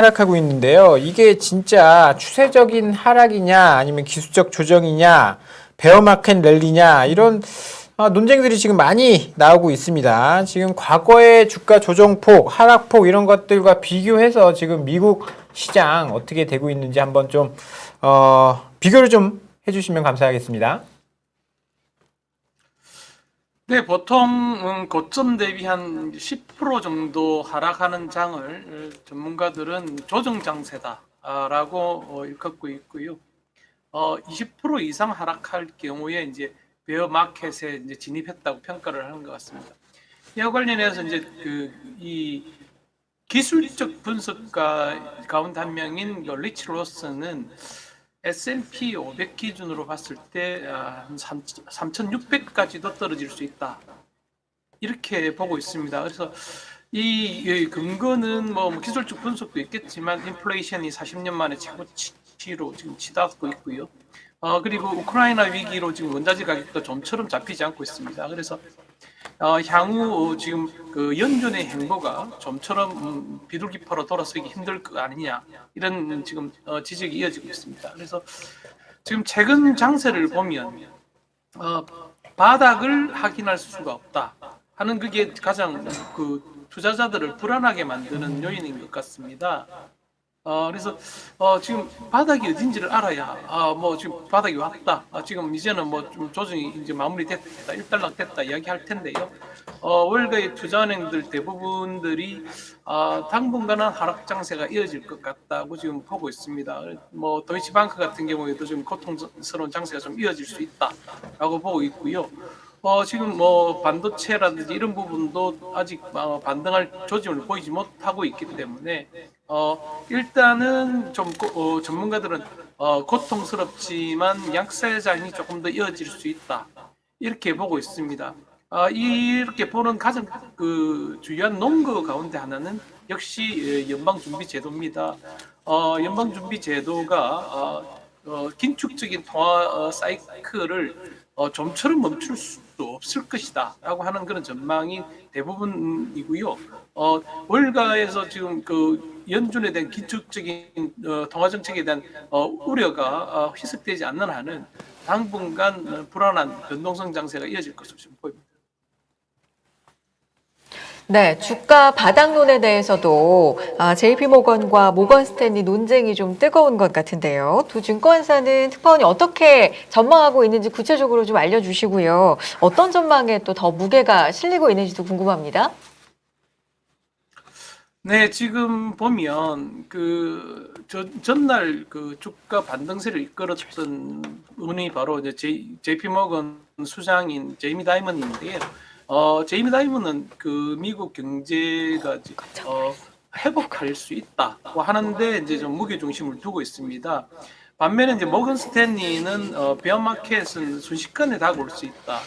하락하고 있는데요. 이게 진짜 추세적인 하락이냐, 아니면 기술적 조정이냐, 베어마켓 랠리냐, 이런 논쟁들이 지금 많이 나오고 있습니다. 지금 과거의 주가 조정폭, 하락폭 이런 것들과 비교해서 지금 미국 시장 어떻게 되고 있는지 한번 좀 비교를 좀 해주시면 감사하겠습니다. 네, 보통 고점 대비 한 10% 정도 하락하는 장을 전문가들은 조정 장세다라고 일컫고 있고요. 20% 이상 하락할 경우에 이제 베어 마켓에 이제 진입했다고 평가를 하는 것 같습니다. 이와 관련해서 이제 이 기술적 분석가 가운데 한 명인 리치 로스는 S&P 500 기준으로 봤을 때 한 3,600까지도 떨어질 수 있다. 이렇게 보고 있습니다. 그래서 이 근거는 뭐 기술적 분석도 있겠지만 인플레이션이 40년 만에 최고치로 지금 치닫고 있고요. 그리고 우크라이나 위기로 지금 원자재 가격도 좀처럼 잡히지 않고 있습니다. 그래서 향후 지금 그 연준의 행보가 좀처럼 비둘기파로 돌아서기 힘들 거 아니냐 이런 지금 지적이 이어지고 있습니다. 그래서 지금 최근 장세를 보면 바닥을 확인할 수가 없다 하는 그게 가장 그 투자자들을 불안하게 만드는 요인인 것 같습니다. 그래서 지금 바닥이 어딘지를 알아야 뭐 지금 바닥이 왔다. 지금 이제는 뭐 좀 조정이 이제 마무리됐다. 일단락됐다 이야기할 텐데요. 월가의 투자은행들 대부분들이 당분간은 하락 장세가 이어질 것 같다고 지금 보고 있습니다. 뭐 도이치방크 같은 경우에도 지금 고통스러운 장세가 좀 이어질 수 있다라고 보고 있고요. 지금 뭐 반도체라든지 이런 부분도 아직 반등할 조짐을 보이지 못하고 있기 때문에 일단은 좀 전문가들은 고통스럽지만 약세장이 조금 더 이어질 수 있다 이렇게 보고 있습니다. 이렇게 보는 가장 그 주요한 논거 가운데 하나는 역시 연방준비제도입니다. 연방준비제도가 긴축적인 통화 사이클을 좀처럼 멈출 수도 없을 것이다라고 하는 그런 전망이 대부분이고요. 월가에서 지금 그 연준에 대한 긴축적인 통화 정책에 대한 우려가 희석되지 않는 한은 당분간 불안한 변동성 장세가 이어질 것으로 지금 보입니다. 네, 주가 바닥론에 대해서도 JP모건과 모건스탠리 논쟁이 좀 뜨거운 것 같은데요. 두 증권사는 특파원이 어떻게 전망하고 있는지 구체적으로 좀 알려주시고요. 어떤 전망에 또 더 무게가 실리고 있는지도 궁금합니다. 네, 지금 보면 그 전날 그 주가 반등세를 이끌었던 분이 바로 이제 JP모건 수장인 제이미 다이먼인데요. 제이미 다이먼은 그 미국 경제가 회복할 수 있다고 하는데 이제 좀 무게 중심을 두고 있습니다. 반면에 이제 모건 스탠리는 베어 마켓은 순식간에 다가올 수 있다.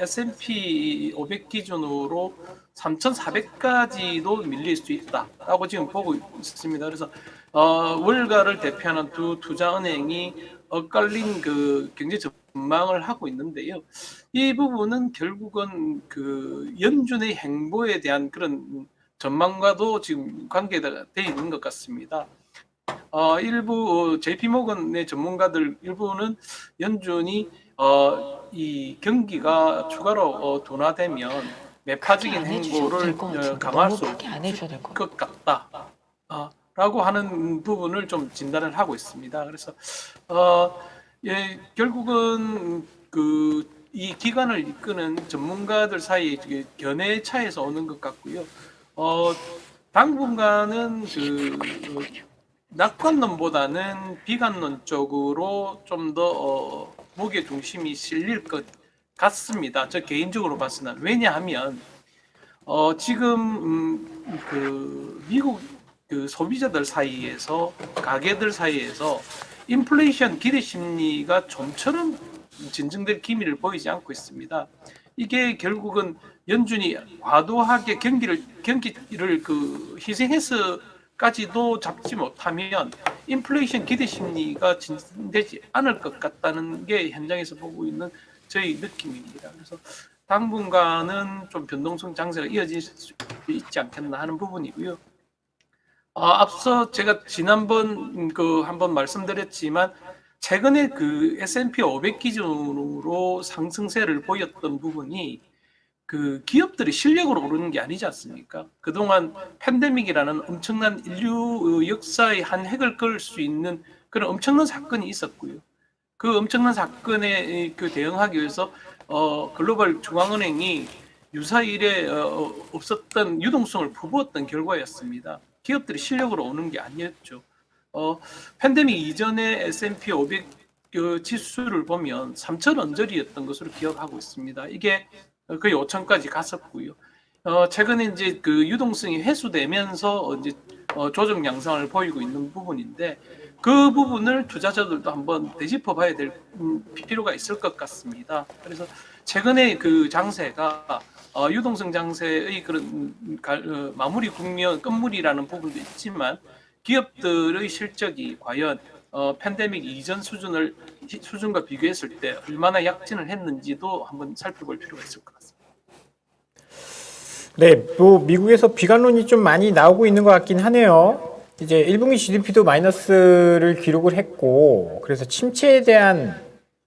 S&P 500 기준으로 3,400까지도 밀릴 수 있다라고 지금 보고 있습니다. 그래서 월가를 대표하는 두 투자은행이 엇갈린 그 경제 전망을 하고 있는데요. 이 부분은 결국은 그 연준의 행보에 대한 그런 전망과도 지금 관계가 되어 있는 것 같습니다. 일부 JP모건의 전문가들 일부는 연준이 이 경기가 추가로 둔화되면 매파적인 행보를 강화할 수 없을 것 같다. 라고 하는 부분을 좀 진단을 하고 있습니다. 그래서 결국은 그 이 기관을 이끄는 전문가들 사이에 견해 차에서 오는 것 같고요. 당분간은 그 낙관론보다는 비관론 쪽으로 좀 더 무게 중심이 실릴 것 같습니다. 저 개인적으로 봤을 때는. 왜냐하면 지금 그 미국 그 소비자들 사이에서 가게들 사이에서 인플레이션 기대 심리가 좀처럼 진정될 기미를 보이지 않고 있습니다. 이게 결국은 연준이 과도하게 경기를 그 희생해서까지도 잡지 못하면 인플레이션 기대 심리가 진정되지 않을 것 같다는 게 현장에서 보고 있는 저희 느낌입니다. 그래서 당분간은 좀 변동성 장세가 이어질 수 있지 않겠나 하는 부분이고요. 앞서 제가 지난번 한번 말씀드렸지만 최근에 그 S&P 500 기준으로 상승세를 보였던 부분이 그 기업들이 실력으로 오르는 게 아니지 않습니까? 그동안 팬데믹이라는 엄청난 인류 역사의 한 획을 그을 수 있는 그런 엄청난 사건이 있었고요. 그 엄청난 사건에 대응하기 위해서 글로벌 중앙은행이 유사히 이래 없었던 유동성을 퍼부었던 결과였습니다. 기업들이 실력으로 오는 게 아니었죠. 팬데믹 이전에 S&P 500 지수를 보면 3천 언저리였던 것으로 기억하고 있습니다. 이게 거의 5천까지 갔었고요. 최근에 이제 그 유동성이 회수되면서 이제 조정 양상을 보이고 있는 부분인데 그 부분을 투자자들도 한번 되짚어 봐야 될 필요가 있을 것 같습니다. 그래서 최근에 그 장세가 유동성 장세의 그런 마무리 국면 끝물이라는 부분도 있지만 기업들의 실적이 과연 팬데믹 이전 수준과 비교했을 때 얼마나 약진을 했는지도 한번 살펴볼 필요가 있을 것 같습니다. 네, 뭐 미국에서 비관론이 좀 많이 나오고 있는 것 같긴 하네요. 이제 1분기 GDP도 마이너스를 기록을 했고, 그래서 침체에 대한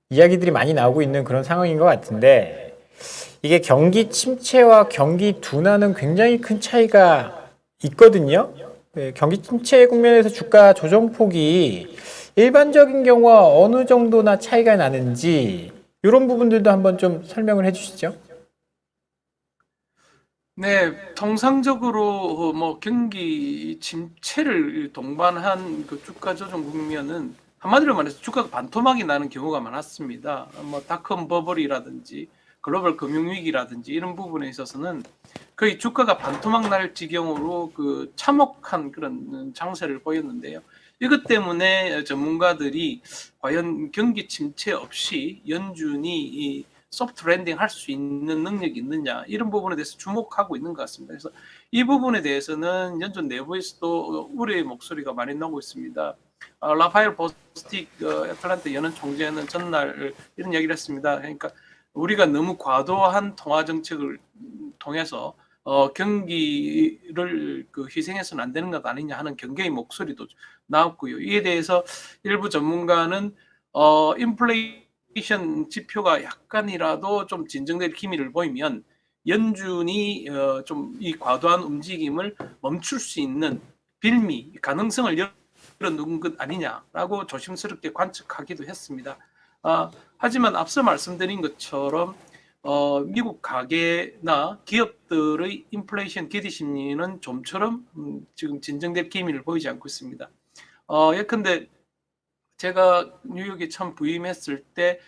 이야기들이 많이 나오고 있는 그런 상황인 것 같은데, 이게 경기 침체와 경기 둔화는 굉장히 큰 차이가 있거든요. 네, 경기 침체 국면에서 주가 조정폭이 일반적인 경우와 어느 정도나 차이가 나는지, 이런 부분들도 한번 좀 설명을 해주시죠. 네, 통상적으로 뭐 경기 침체를 동반한 그 주가 조정 국면은 한마디로 말해서 주가가 반토막이 나는 경우가 많았습니다. 뭐 닷컴 버블이라든지 글로벌 금융위기라든지 이런 부분에 있어서는 거의 주가가 반토막 날 지경으로 그 참혹한 그런 장세를 보였는데요. 이것 때문에 전문가들이 과연 경기 침체 없이 연준이 이 소프트 랜딩 할 수 있는 능력이 있느냐 이런 부분에 대해서 주목하고 있는 것 같습니다. 그래서 이 부분에 대해서는 연준 내부에서도 우려의 목소리가 많이 나오고 있습니다. 라파엘 보스틱 애틀란타 연은 총재는 전날 이런 얘기를 했습니다. 그러니까 우리가 너무 과도한 통화 정책을 통해서 경기를 희생해서는 안 되는 것 아니냐 하는 경계의 목소리도 나왔고요. 이에 대해서 일부 전문가는 인플레이션 지표가 약간이라도 좀 진정될 기미를 보이면 연준이 좀 이 과도한 움직임을 멈출 수 있는 빌미, 가능성을 열어놓은 것 아니냐라고 조심스럽게 관측하기도 했습니다. 하지만 앞서 말씀드린 것처럼 미국 가계나 기업들의 인플레이션 기대 심리는 좀처럼 지금 진정될 기미를 보이지 않고 있습니다. 예컨대 제가 뉴욕에 처음 부임했을 때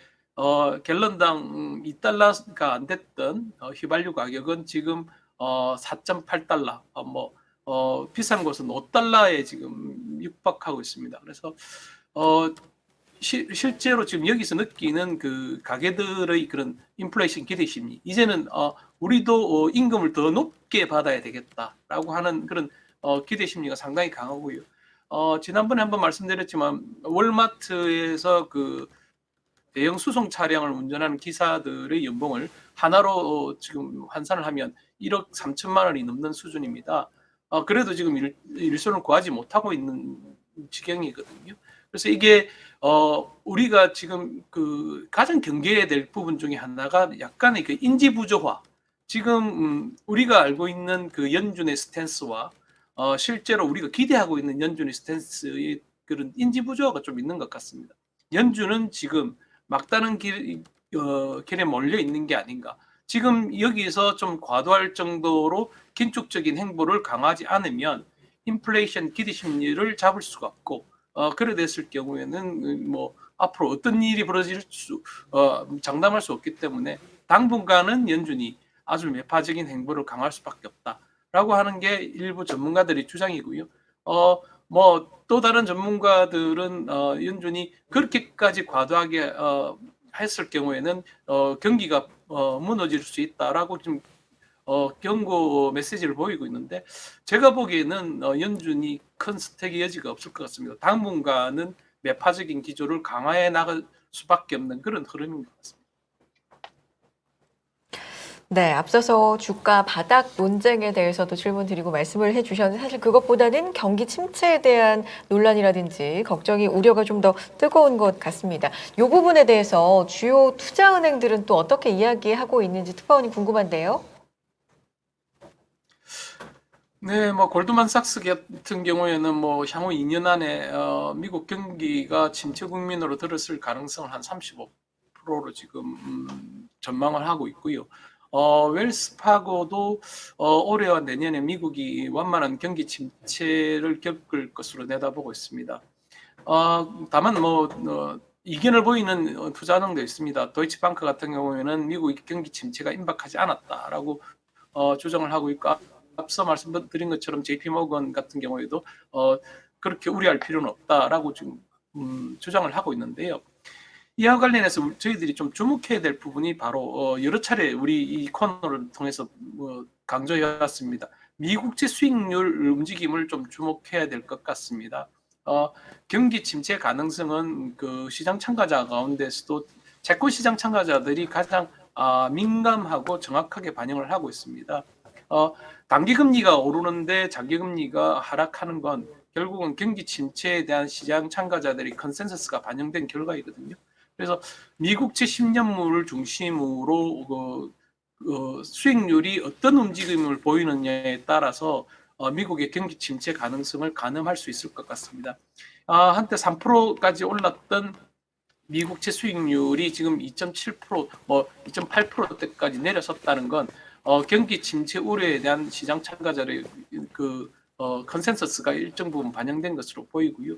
갤런당 2달러가 안 됐던 휘발유 가격은 지금 4.8달러, 비싼 곳은 5달러에 지금 육박하고 있습니다. 그래서 실제로 지금 여기서 느끼는 그 가게들의 그런 인플레이션 기대 심리, 이제는 우리도 임금을 더 높게 받아야 되겠다라고 하는 그런 기대 심리가 상당히 강하고요. 지난번에 한번 말씀드렸지만 월마트에서 그 대형 수송 차량을 운전하는 기사들의 연봉을 하나로 지금 환산을 하면 1억 3천만 원이 넘는 수준입니다. 그래도 지금 일손을 구하지 못하고 있는 지경이거든요. 그래서 이게 우리가 지금 그 가장 경계해야 될 부분 중에 하나가 약간의 그 인지 부조화. 지금 우리가 알고 있는 그 연준의 스탠스와 실제로 우리가 기대하고 있는 연준의 스탠스의 그런 인지 부조화가 좀 있는 것 같습니다. 연준은 지금 막다른 길에 몰려 있는 게 아닌가. 지금 여기서 좀 과도할 정도로 긴축적인 행보를 강화하지 않으면 인플레이션 기대 심리를 잡을 수가 없고 그래 됐을 경우에는 뭐 앞으로 어떤 일이 벌어질 장담할 수 없기 때문에 당분간은 연준이 아주 매파적인 행보를 강화할 수밖에 없다라고 하는 게 일부 전문가들의 주장이고요. 뭐 또 다른 전문가들은 연준이 그렇게까지 과도하게 했을 경우에는 경기가 무너질 수 있다라고 좀 경고 메시지를 보이고 있는데 제가 보기에는 연준이 큰 스택의 여지가 없을 것 같습니다. 당분간은 매파적인 기조를 강화해 나갈 수밖에 없는 그런 흐름인 것 같습니다. 네, 앞서서 주가 바닥 논쟁에 대해서도 질문 드리고 말씀을 해주셨는데 사실 그것보다는 경기 침체에 대한 논란이라든지 걱정이 우려가 좀 더 뜨거운 것 같습니다. 이 부분에 대해서 주요 투자은행들은 또 어떻게 이야기하고 있는지 특파원이 궁금한데요. 네, 뭐 골드만삭스 같은 경우에는 뭐 향후 2년 안에 미국 경기가 침체 국면으로 들어설 가능성을 한 35%로 지금 전망을 하고 있고요. 웰스파고도 올해와 내년에 미국이 완만한 경기 침체를 겪을 것으로 내다보고 있습니다. 다만 뭐 이견을 보이는 투자은행도 있습니다. 도이치방크 같은 경우에는 미국 경기 침체가 임박하지 않았다라고 주장을 하고 있고, 앞서 말씀드린 것처럼 JP모건 같은 경우에도 그렇게 우려할 필요는 없다라고 지금 주장을 하고 있는데요. 이와 관련해서 저희들이 좀 주목해야 될 부분이 바로 여러 차례 우리 이 코너를 통해서 강조해왔습니다. 미국채 수익률 움직임을 좀 주목해야 될 것 같습니다. 경기 침체 가능성은 그 시장 참가자 가운데서도 채권 시장 참가자들이 가장 민감하고 정확하게 반영을 하고 있습니다. 단기 금리가 오르는데 장기 금리가 하락하는 건 결국은 경기 침체에 대한 시장 참가자들의 컨센서스가 반영된 결과이거든요. 그래서 미국채 10년물을 중심으로 수익률이 어떤 움직임을 보이느냐에 따라서 미국의 경기 침체 가능성을 가늠할 수 있을 것 같습니다. 한때 3%까지 올랐던 미국채 수익률이 지금 2.7%, 2.8%대까지 내려섰다는 건 경기 침체 우려에 대한 시장 참가자의 컨센서스가 일정 부분 반영된 것으로 보이고요.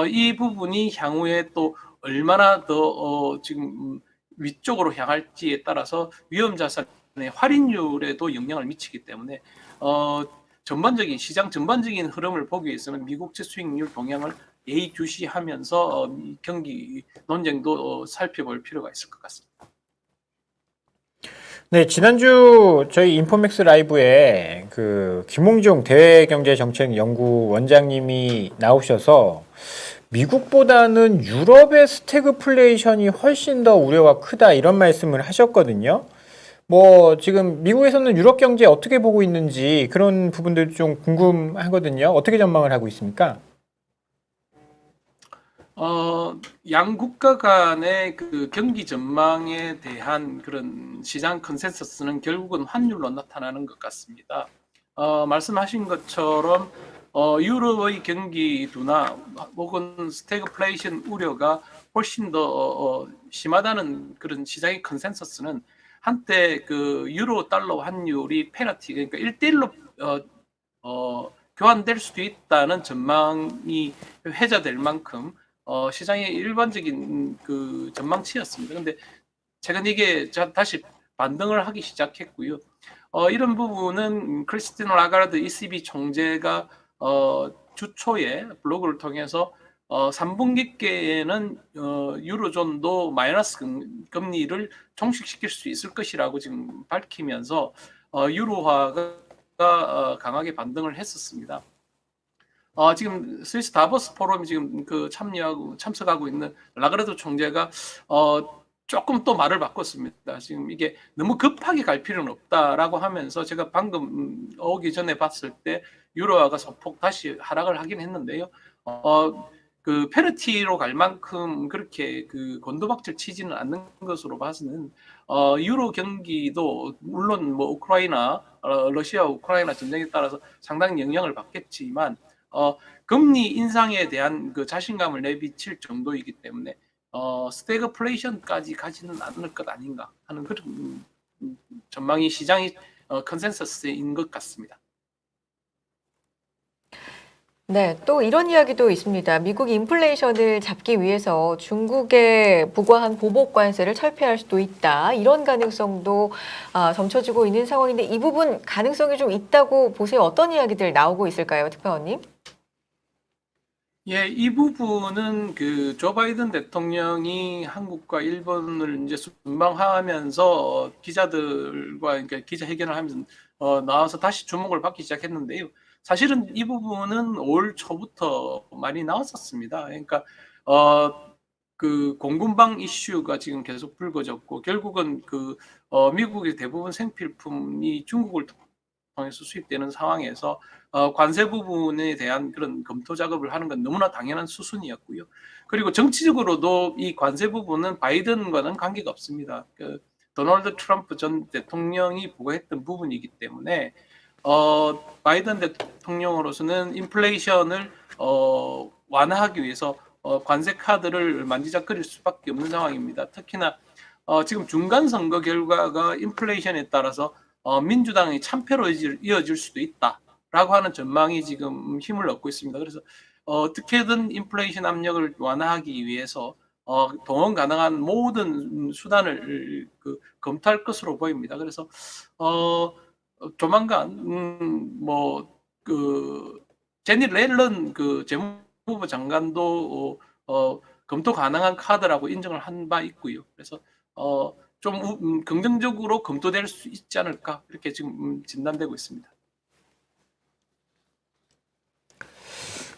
이 부분이 향후에 또 얼마나 더 지금 위쪽으로 향할지에 따라서 위험 자산의 할인율에도 영향을 미치기 때문에 전반적인 시장 전반적인 흐름을 보기 위해서는 미국채 수익률 동향을 예의주시하면서 경기 논쟁도 살펴볼 필요가 있을 것 같습니다. 네, 지난주 저희 인포맥스 라이브에 그 김홍중 대외경제정책연구 원장님이 나오셔서 미국보다는 유럽의 스태그플레이션이 훨씬 더 우려가 크다 이런 말씀을 하셨거든요. 뭐 지금 미국에서는 유럽 경제 어떻게 보고 있는지 그런 부분들 좀 궁금하거든요. 어떻게 전망을 하고 있습니까? 양 국가 간의 그 경기 전망에 대한 그런 시장 컨센서스는 결국은 환율로 나타나는 것 같습니다. 말씀하신 것처럼 유럽의 경기 둔화 혹은 스태그플레이션 우려가 훨씬 더 심하다는 그런 시장의 컨센서스는 한때 그 유로 달러 환율이 페너티 그러니까 1대1로 교환될 수도 있다는 전망이 회자될 만큼 시장의 일반적인 그 전망치였습니다. 그런데 최근 이게 다시 반등을 하기 시작했고요. 이런 부분은 크리스틴 라가르드 ECB 총재가 주 초에 블로그를 통해서 3분기께에는 유로존도 마이너스 금리를 종식시킬 수 있을 것이라고 지금 밝히면서 유로화가 강하게 반등을 했었습니다. 지금 스위스 다보스 포럼이 지금 그 참석하고 있는 라가르드 총재가 조금 또 말을 바꿨습니다. 지금 이게 너무 급하게 갈 필요는 없다라고 하면서 제가 방금 오기 전에 봤을 때 유로화가 소폭 다시 하락을 하긴 했는데요. 그 페너티로 갈 만큼 그렇게 그 곤두박질 치지는 않는 것으로 봐서는 유로 경기도 물론 뭐 우크라이나 러시아 우크라이나 전쟁에 따라서 상당히 영향을 받겠지만 금리 인상에 대한 그 자신감을 내비칠 정도이기 때문에 스태그플레이션까지 가지는 않을 것 아닌가 하는 그런 전망이 시장이 컨센서스인 것 같습니다. 네, 또 이런 이야기도 있습니다. 미국이 인플레이션을 잡기 위해서 중국에 부과한 보복 관세를 철폐할 수도 있다. 이런 가능성도 점쳐지고 있는 상황인데 이 부분 가능성이 좀 있다고 보세요. 어떤 이야기들 나오고 있을까요, 특파원님? 예, 이 부분은 그 조 바이든 대통령이 한국과 일본을 이제 순방하면서 기자들과 그러니까 기자회견을 하면서 나와서 다시 주목을 받기 시작했는데요. 사실은 이 부분은 올 초부터 많이 나왔었습니다. 그러니까 그 공군방 이슈가 지금 계속 불거졌고 결국은 미국의 대부분 생필품이 중국을 통해서 수입되는 상황에서 관세 부분에 대한 그런 검토 작업을 하는 건 너무나 당연한 수순이었고요. 그리고 정치적으로도 이 관세 부분은 바이든과는 관계가 없습니다. 도널드 트럼프 전 대통령이 보고했던 부분이기 때문에 바이든 대통령으로서는 인플레이션을 완화하기 위해서 관세 카드를 만지작거릴 수밖에 없는 상황입니다. 특히나 지금 중간 선거 결과가 인플레이션에 따라서 민주당의 참패로 이어질 수도 있다라고 하는 전망이 지금 힘을 얻고 있습니다. 그래서 어떻게든 인플레이션 압력을 완화하기 위해서 동원 가능한 모든 수단을 검토할 것으로 보입니다. 그래서 조만간 제니 렐런 재무부 장관도 검토 가능한 카드라고 인정을 한 바 있고요. 그래서 좀 긍정적으로 검토될 수 있지 않을까 이렇게 지금 진단되고 있습니다.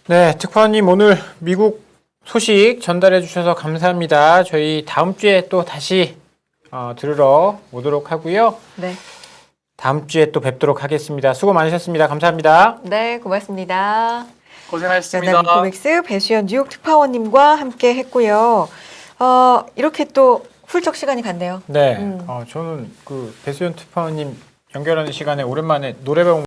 네, 특파원님 오늘 미국 소식 전달해 주셔서 감사합니다. 저희 다음 주에 또 다시 들으러 오도록 하고요. 네. 다음 주에 또 뵙도록 하겠습니다. 수고 많으셨습니다. 감사합니다. 네, 고맙습니다. 고생하셨습니다. 인코맥스 배수연 뉴욕 특파원님과 함께 했고요. 이렇게 또 훌쩍 시간이 갔네요. 네, 저는 배수연 특파원님 연결하는 시간에 오랜만에 노래방